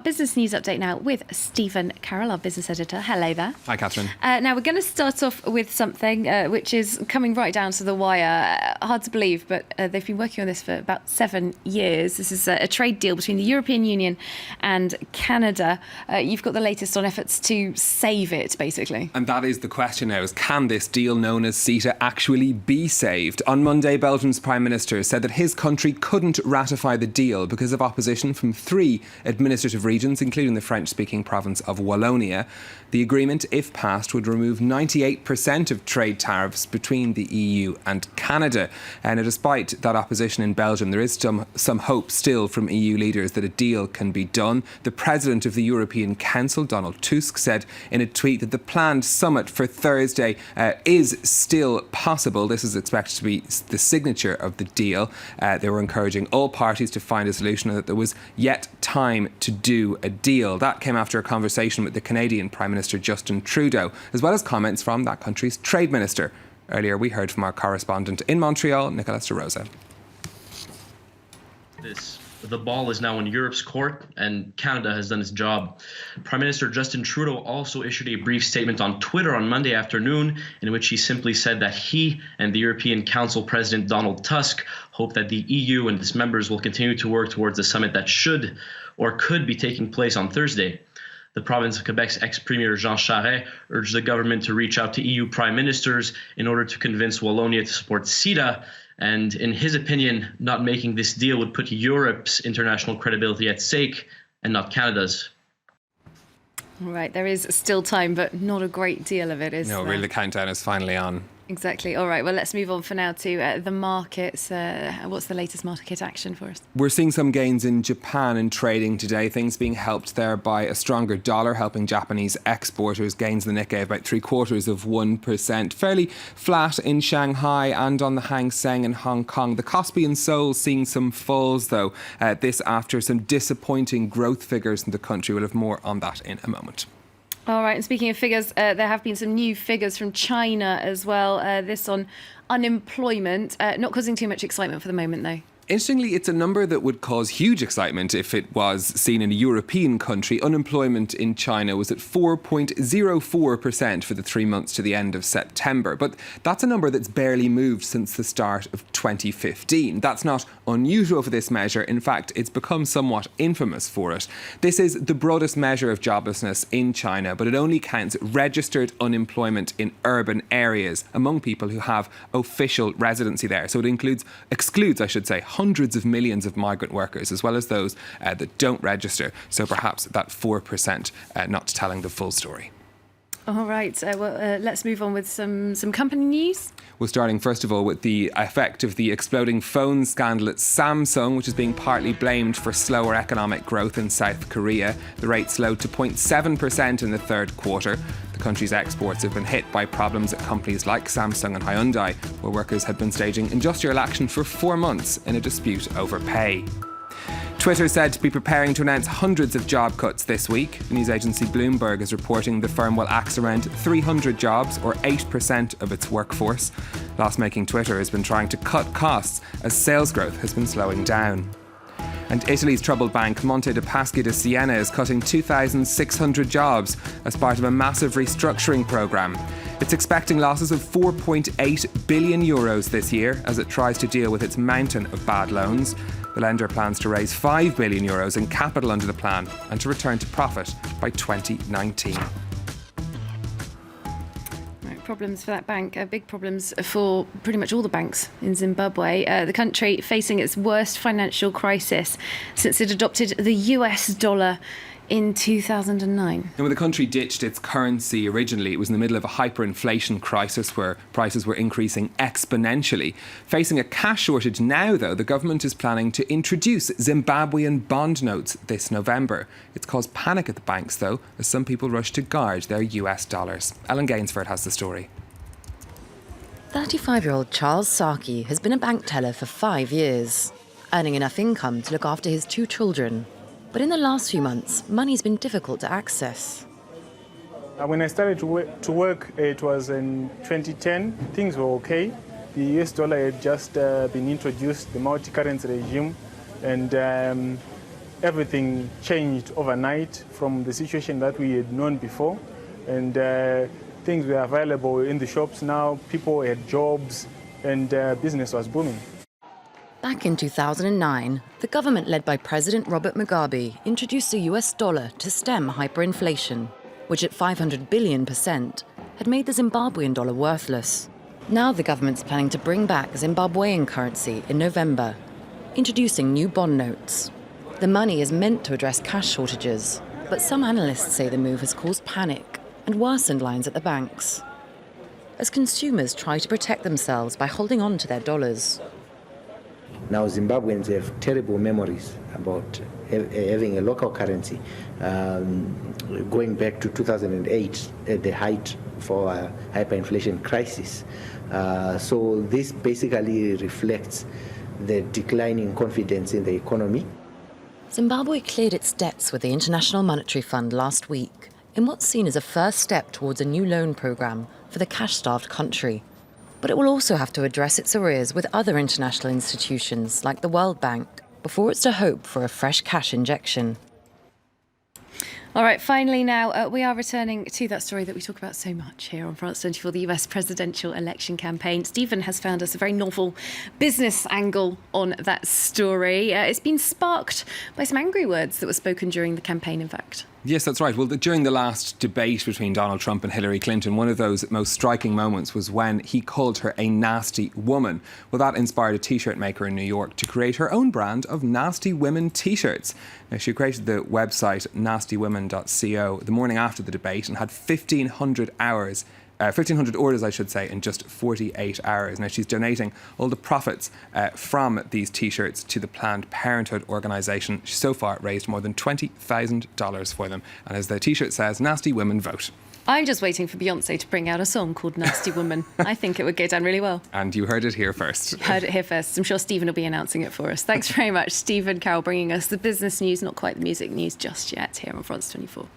business news update now with Stephen Carroll, our business editor. Hello there. Hi, Catherine. Now, we're going to start off with something which is coming right down to the wire. Hard to believe, but they've been working on this for about 7 years. This is a trade deal between the European Union and Canada. You've got the latest on efforts to save it, basically. And that is the question now, is can this deal known as CETA actually be saved? On Monday, Belgium's Prime Minister said that his country couldn't ratify the deal because of opposition from 3 administrative regions, including the French-speaking province of Wallonia. The agreement, if passed, would remove 98% of trade tariffs between the EU and Canada. And despite that opposition in Belgium, there is some hope still from EU leaders that a deal can be done. The President of the European Council, Donald Tusk, said in a tweet that the planned summit for Thursday is still possible. This is expected to be the signature of the deal. They were encouraging all parties to find a solution and that there was yet time to do a deal. That came after a conversation with the Canadian Prime Minister Justin Trudeau, as well as comments from that country's trade minister. Earlier we heard from our correspondent in Montreal, Nicolas de Rosa. The ball is now in Europe's court, and Canada has done its job. Prime Minister Justin Trudeau also issued a brief statement on Twitter on Monday afternoon, in which he simply said that he and the European Council President Donald Tusk hope that the EU and its members will continue to work towards the summit that should or could be taking place on Thursday. The province of Quebec's ex-premier Jean Charest urged the government to reach out to EU prime ministers in order to convince Wallonia to support CETA. And in his opinion, not making this deal would put Europe's international credibility at stake and not Canada's. Right, there is still time, but not a great deal of it, is there? No, really, the countdown is finally on. Exactly. All right, well, let's move on for now to the markets. What's the latest market action for us? We're seeing some gains in Japan in trading today, things being helped there by a stronger dollar, helping Japanese exporters. Gains in the Nikkei about 0.75%. Fairly flat in Shanghai and on the Hang Seng in Hong Kong. The Kospi and Seoul seeing some falls, though, this after some disappointing growth figures in the country. We'll have more on that in a moment. All right, and speaking of figures, there have been some new figures from China as well. This on unemployment, not causing too much excitement for the moment, though. Interestingly, it's a number that would cause huge excitement if it was seen in a European country. Unemployment in China was at 4.04% for the 3 months to the end of September. But that's a number that's barely moved since the start of 2015. That's not unusual for this measure. In fact, it's become somewhat infamous for it. This is the broadest measure of joblessness in China, but it only counts registered unemployment in urban areas among people who have official residency there. So it excludes, I should say, hundreds of millions of migrant workers, as well as those that don't register. So perhaps that 4% not telling the full story. All right. Let's move on with some company news. We're starting, first of all, with the effect of the exploding phone scandal at Samsung, which is being partly blamed for slower economic growth in South Korea. The rate slowed to 0.7% in the third quarter. The country's exports have been hit by problems at companies like Samsung and Hyundai, where workers had been staging industrial action for 4 months in a dispute over pay. Twitter said to be preparing to announce hundreds of job cuts this week. News agency Bloomberg is reporting the firm will axe around 300 jobs, or 8% of its workforce. Loss-making Twitter has been trying to cut costs as sales growth has been slowing down. And Italy's troubled bank Monte dei Paschi di Siena is cutting 2,600 jobs as part of a massive restructuring programme. It's expecting losses of €4.8 billion this year as it tries to deal with its mountain of bad loans. The lender plans to raise €5 billion in capital under the plan and to return to profit by 2019. Problems for that bank, big problems for pretty much all the banks in Zimbabwe. The country facing its worst financial crisis since it adopted the US dollar in 2009. And when the country ditched its currency originally, it was in the middle of a hyperinflation crisis where prices were increasing exponentially. Facing a cash shortage now, though, the government is planning to introduce Zimbabwean bond notes this November. It's caused panic at the banks, though, as some people rush to guard their US dollars. Ellen Gainsford has the story. 35-year-old Charles Saki has been a bank teller for 5 years, earning enough income to look after his 2 children. But in the last few months, money's been difficult to access. When I started to work, it was in 2010. Things were okay. The US dollar had just been introduced, the multi-currency regime, and everything changed overnight from the situation that we had known before. And things were available in the shops now, people had jobs, and business was booming. Back in 2009, the government led by President Robert Mugabe introduced the US dollar to stem hyperinflation, which at 500 billion% had made the Zimbabwean dollar worthless. Now the government's planning to bring back Zimbabwean currency in November, introducing new bond notes. The money is meant to address cash shortages, but some analysts say the move has caused panic and worsened lines at the banks, as consumers try to protect themselves by holding on to their dollars. Now Zimbabweans have terrible memories about having a local currency, going back to 2008 at the height for a hyperinflation crisis. So this basically reflects the declining confidence in the economy. Zimbabwe cleared its debts with the International Monetary Fund last week in what's seen as a first step towards a new loan programme for the cash-starved country. But it will also have to address its arrears with other international institutions like the World Bank before it's to hope for a fresh cash injection. All right, finally now, we are returning to that story that we talk about so much here on France 24, the US presidential election campaign. Stephen has found us a very novel business angle on that story. It's been sparked by some angry words that were spoken during the campaign, in fact. Yes, that's right. Well, during the last debate between Donald Trump and Hillary Clinton, one of those most striking moments was when he called her a nasty woman. Well, that inspired a T-shirt maker in New York to create her own brand of nasty women T-shirts. Now, she created the website nastywomen.co the morning after the debate and had 1,500 orders, I should say, in just 48 hours. Now, she's donating all the profits from these T-shirts to the Planned Parenthood organisation. She's so far raised more than $20,000 for them. And as the T-shirt says, nasty women vote. I'm just waiting for Beyonce to bring out a song called Nasty Woman. I think it would go down really well. And you heard it here first. Heard it here first. I'm sure Stephen will be announcing it for us. Thanks very much, Stephen Carroll, bringing us the business news, not quite the music news just yet, here on France 24.